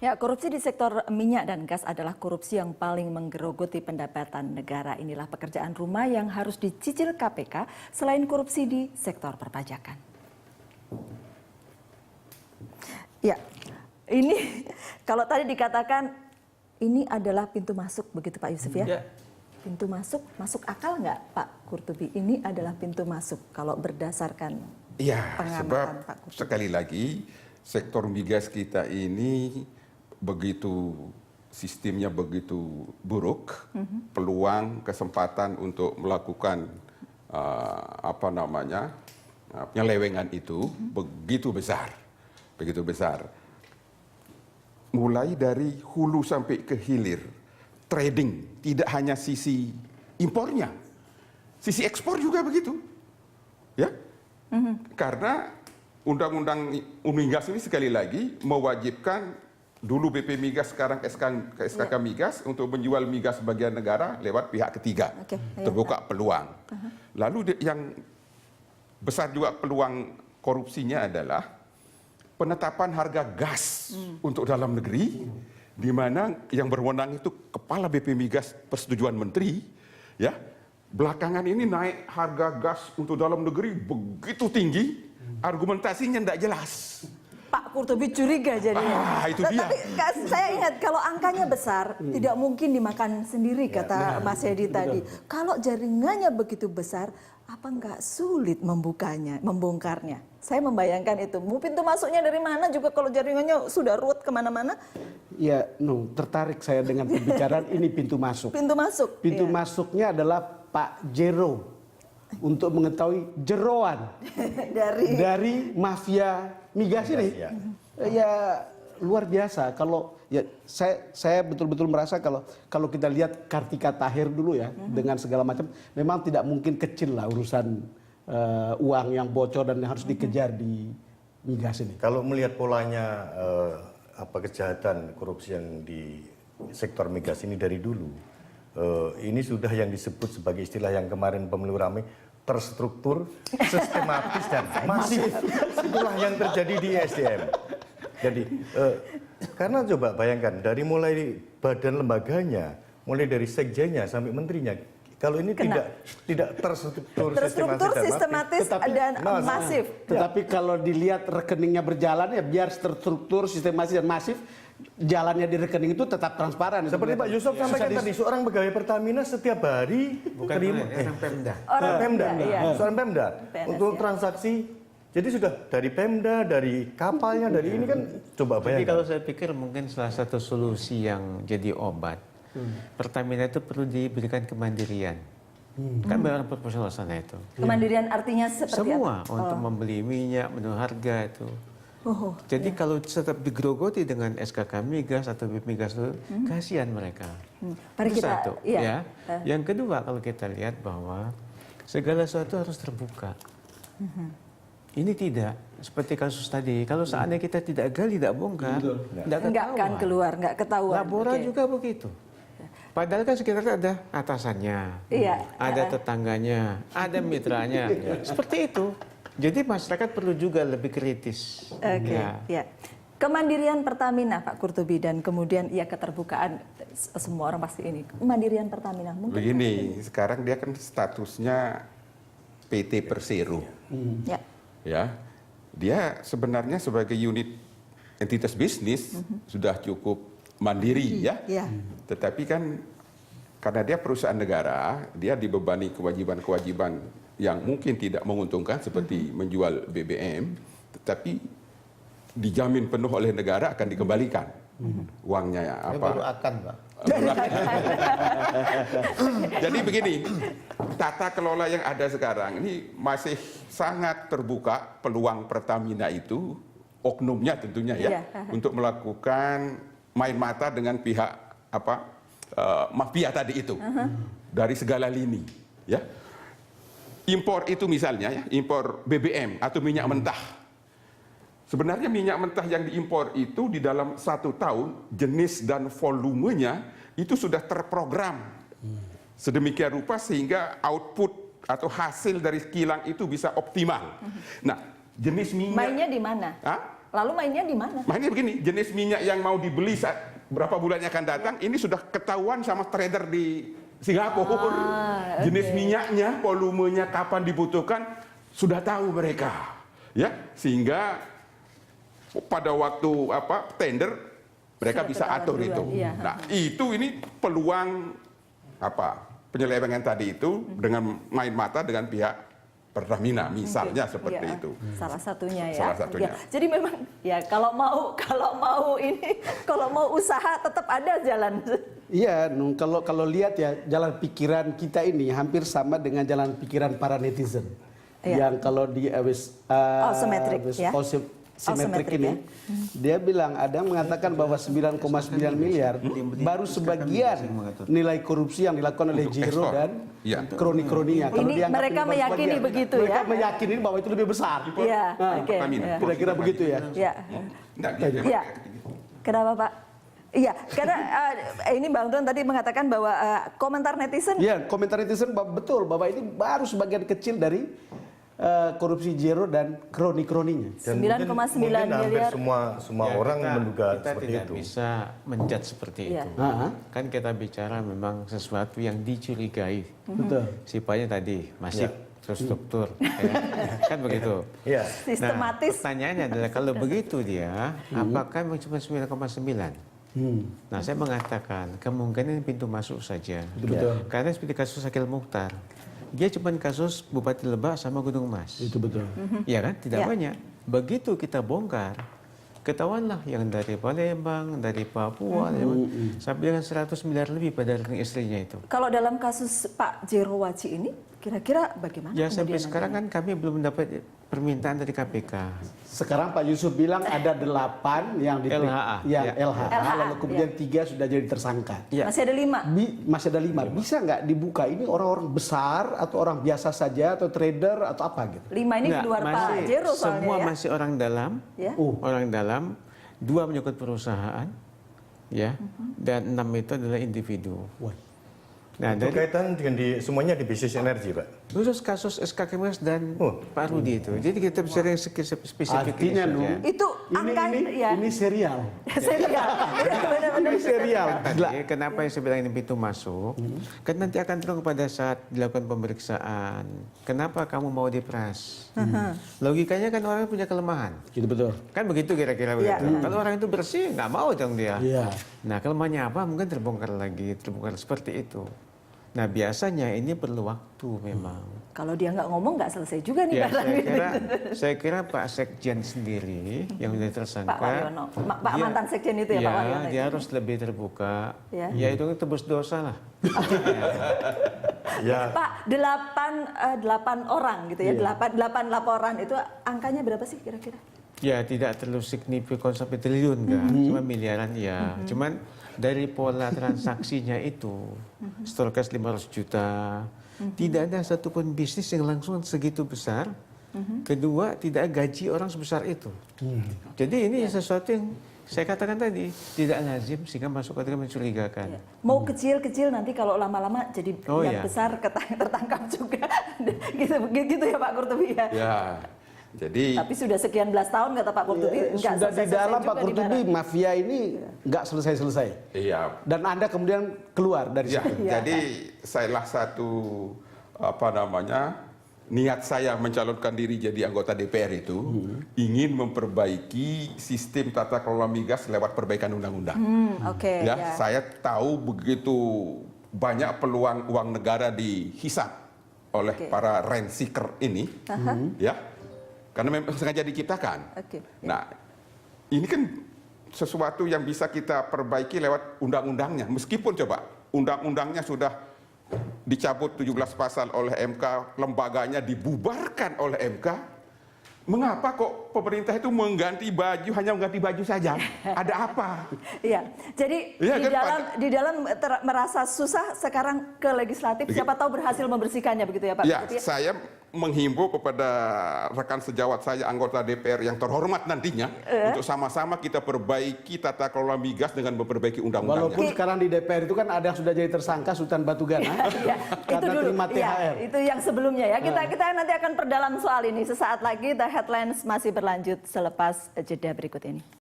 Ya, korupsi di sektor minyak dan gas adalah korupsi yang paling menggerogoti pendapatan negara. Inilah pekerjaan rumah yang harus dicicil KPK selain korupsi di sektor perpajakan. Ya, ini kalau tadi dikatakan ini adalah pintu masuk, begitu Pak Yusuf ya? Ya. Pintu masuk akal nggak Pak Qurtubi? Ini adalah pintu masuk kalau berdasarkan pengamatan sebab Pak Qurtubi. Sekali lagi sektor migas kita ini begitu sistemnya begitu buruk, peluang kesempatan untuk melakukan penyelewengan itu begitu besar. Mulai dari hulu sampai ke hilir, trading tidak hanya sisi impornya, sisi ekspor juga begitu, ya. Karena undang-undang migas ini sekali lagi mewajibkan dulu BP Migas, sekarang SKK Migas untuk menjual migas bagian negara lewat pihak ketiga. Terbuka peluang. Lalu yang besar juga peluang korupsinya adalah penetapan harga gas untuk dalam negeri, di mana yang berwenang itu kepala BP Migas persetujuan menteri, ya. Belakangan ini naik harga gas untuk dalam negeri begitu tinggi, argumentasinya tidak jelas. Pak Qurtubi curiga jadinya. Itu dia. Tapi saya ingat kalau angkanya besar tidak mungkin dimakan sendiri kata Mas Edi tadi. Kalau jaringannya begitu besar, apa nggak sulit membongkarnya? Saya membayangkan itu. Pintu masuknya dari mana juga kalau jaringannya sudah ruwet kemana-mana? Ya, tertarik saya dengan pembicaraan ini pintu masuk. Pintu masuk. Pintu masuknya adalah Pak Jero untuk mengetahui jeroan dari mafia migas ini. Ya luar biasa. Kalau ya saya betul-betul merasa kalau kita lihat Kartika Tahir dulu ya, dengan segala macam, memang tidak mungkin kecil lah urusan uang yang bocor dan yang harus dikejar di migas ini. Kalau melihat polanya kejahatan korupsi yang di sektor migas ini dari dulu, ini sudah yang disebut sebagai istilah yang kemarin pemilu ramai, terstruktur, sistematis dan masif. Itulah yang terjadi di SDM. Jadi karena coba bayangkan dari mulai badan lembaganya, mulai dari sekjennya sampai menterinya, kalau ini tidak terstruktur, sistematis dan masif. Tetapi kalau dilihat rekeningnya berjalan ya biar terstruktur, sistematis dan masif, jalannya di rekening itu tetap transparan. Seperti Pak Yusuf sampaikan tadi, seorang pegawai Pertamina setiap hari terima orang Pemda. Seorang Pemda untuk transaksi. Jadi sudah dari Pemda, dari kapalnya, dari ini kan coba bayangkan. Tapi kalau saya pikir mungkin salah satu solusi yang jadi obat, Pertamina itu perlu diberikan kemandirian. Kan barang proporsional sana itu. Kemandirian artinya seperti semua apa? untuk membeli minyak, menurut harga itu. Jadi kalau tetap digerogoti dengan SKK Migas atau BP Migas itu, kasihan mereka. Itu satu. Ya. Yang kedua, kalau kita lihat bahwa segala sesuatu harus terbuka. Ini tidak seperti kasus tadi. Kalau seandainya kita tidak gali, tidak bongkar, nggak akan keluar, nggak ketahuan. Labora juga begitu. Padahal kan sekitar ada atasannya, ada tetangganya, ada mitranya, seperti itu. Jadi masyarakat perlu juga lebih kritis. Kemandirian Pertamina, Pak Qurtubi, dan kemudian keterbukaan semua orang pasti ini. Kemandirian Pertamina mungkin. Begini, sekarang dia kan statusnya PT Persero. Ya, dia sebenarnya sebagai unit entitas bisnis sudah cukup mandiri ya. Tetapi kan karena dia perusahaan negara, dia dibebani kewajiban-kewajiban yang mungkin tidak menguntungkan seperti menjual BBM, tetapi dijamin penuh oleh negara akan dikembalikan uangnya apa? Baru akan, Pak. Jadi begini, tata kelola yang ada sekarang ini masih sangat terbuka peluang Pertamina itu, oknumnya tentunya ya, untuk melakukan main mata dengan pihak mafia tadi itu dari segala lini, ya. Impor itu misalnya ya, impor BBM atau minyak mentah. Sebenarnya minyak mentah yang diimpor itu di dalam 1 tahun jenis dan volumenya itu sudah terprogram sedemikian rupa sehingga output atau hasil dari kilang itu bisa optimal. Nah, jenis minyak mainnya di mana? Lalu mainnya di mana? Mainnya begini, jenis minyak yang mau dibeli saat berapa bulannya akan datang, ini sudah ketahuan sama trader di Singapura. Jenis minyaknya, volumenya, kapan dibutuhkan, sudah tahu mereka. Ya, sehingga pada waktu tender mereka Sudah bisa atur ketahuan itu. duluan, iya. Nah, ini peluang penyelewengan tadi itu dengan main mata dengan pihak Pertamina misalnya seperti Iya, itu. Salah satunya ya. Salah satunya. Ya, jadi memang ya kalau mau usaha tetap ada jalan. Iya, Nung, kalau lihat ya jalan pikiran kita ini hampir sama dengan jalan pikiran para netizen. Iya. Yang kalau di simetrik ya. simetrik simetrik ini, dia bilang ada yang mengatakan bahwa 9,9 miliar baru sebagian nilai korupsi yang dilakukan oleh Untuk Jero ekspor. dan Iya. kroni-kroninya. Kalau Ini dianggap mereka baru meyakini sebagian. begitu ya. Mereka meyakini bahwa itu lebih besar. Iya, Nah, oke. Pertamina. Ya. Kira-kira begitu ya. Ya. Nah, dia- Iya. Kenapa Pak? Iya, karena ini Bang Don tadi mengatakan bahwa komentar netizen. Iya, komentar netizen betul bahwa ini baru sebagian kecil dari korupsi Jero dan kroni-kroninya. Dan 9,9 mungkin hampir miliar. semua Ya, orang menduga kita seperti tidak itu. bisa menjudge seperti Iya. itu. Ah, Kan kita bicara memang sesuatu yang dicurigai. betul. Sifatnya tadi masif, terstruktur, ya. Kan begitu. Iya. Sistematis. Nah, pertanyaannya adalah kalau begitu dia, apakah cuma 9,9? Nah, saya mengatakan kemungkinan pintu masuk saja. Betul. Karena seperti kasus Akil Mukhtar, dia cuma kasus Bupati Lebak sama Gunung Mas. Itu betul. Iya kan? Tidak Ya. banyak. Begitu kita bongkar, ketahuanlah yang dari Palembang, dari Papua, sampai dengan 100 miliar lebih pada rekening istrinya itu. Kalau dalam kasus Pak Jero Waci ini, kira-kira bagaimana? Ya sampai kemudian sekarang kan kami belum mendapat permintaan dari KPK. Sekarang Pak Yusuf bilang ada 8 yang LHA, yang ya. LHA, lalu kemudian 3 sudah jadi tersangka. Ya. Masih ada 5. Masih ada 5. Bisa nggak dibuka ini orang-orang besar atau orang biasa saja atau trader atau apa gitu? 5 ini Nggak, keluar Pak masih Jero soalnya semua ya. masih orang dalam, Ya. orang dalam, 2 menyangkut perusahaan, ya, dan 6 itu adalah individu. Wah. Nah, Itu dari kaitan dengan semuanya di bisnis energi, Pak. khusus kasus SK Kemas dan Pak Rudi itu. Jadi kita bicara yang spesifik Artinya, saja. Nung, Itu angkanya ya. ini serial. Serial. Benar-benar. Ini serial. Gila. Tadi, kenapa yang saya bilang ini pintu masuk? Kan nanti akan terung pada saat dilakukan pemeriksaan. Kenapa kamu mau diperas? Logikanya kan orang punya kelemahan. Gitu betul. Kan begitu kira-kira Iya. begitu. Kalau orang itu bersih, nggak mau dong dia. Iya. Nah, kelemahannya apa? Mungkin terbongkar lagi, terbongkar seperti itu. Nah, biasanya ini perlu waktu memang. Kalau dia nggak ngomong nggak selesai juga nih Ya, barang ini. saya kira Pak Sekjen sendiri yang sudah tersangka. Pak Waryono. Pak mantan Sekjen itu ya, Pak Waryono Dia itu. harus lebih terbuka. Ya. Ya, itu tebus dosa lah. Ya, Pak, 8 orang gitu ya, 8 laporan itu angkanya berapa sih kira-kira? Ya, tidak terlalu signifikan sampai triliun kan, cuma miliaran ya. Cuman dari pola transaksinya itu, store cash 500 juta, tidak ada satupun bisnis yang langsung segitu besar. Kedua, tidak gaji orang sebesar itu. Jadi ini sesuatu yang saya katakan tadi tidak lazim sehingga masuk kategori mencurigakan. Ya. Mau kecil-kecil nanti kalau lama-lama jadi Oh, yang iya. besar tertangkap juga. gitu ya Pak Kurtubi ya. Ya, jadi Tapi sudah sekian belas tahun kata Pak Kurtubi nggak Sudah di selesai-selesai dalam juga Pak di Kurtubi, barang. mafia ini nggak selesai-selesai. iya. Dan Anda kemudian keluar dari Ya, situ. jadi salah satu niat saya mencalonkan diri jadi anggota DPR itu ingin memperbaiki sistem tata kelola migas lewat perbaikan undang-undang. Oke. Ya, saya tahu begitu banyak peluang uang negara dihisap oleh Oke. para rent seeker ini, ya, karena memang sengaja diciptakan. Oke. Nah, ini kan sesuatu yang bisa kita perbaiki lewat undang-undangnya. Meskipun coba undang-undangnya sudah dicabut 17 pasal oleh MK, lembaganya dibubarkan oleh MK. Mengapa kok pemerintah itu mengganti baju, hanya mengganti baju saja? Ada apa? Iya. Jadi Iya, di kan, dalam di dalam merasa susah sekarang ke legislatif siapa tahu berhasil membersihkannya begitu ya Pak Ya, Kurtubi? saya menghimbau kepada rekan sejawat saya anggota DPR yang terhormat nantinya untuk sama-sama kita perbaiki tata kelola migas dengan memperbaiki undang-undangnya. Walaupun sekarang di DPR itu kan ada yang sudah jadi tersangka Sultan Batugana karena terima THR. Itu yang sebelumnya ya. Kita nanti akan perdalam soal ini sesaat lagi. The Headlines masih berlanjut selepas jeda berikut ini.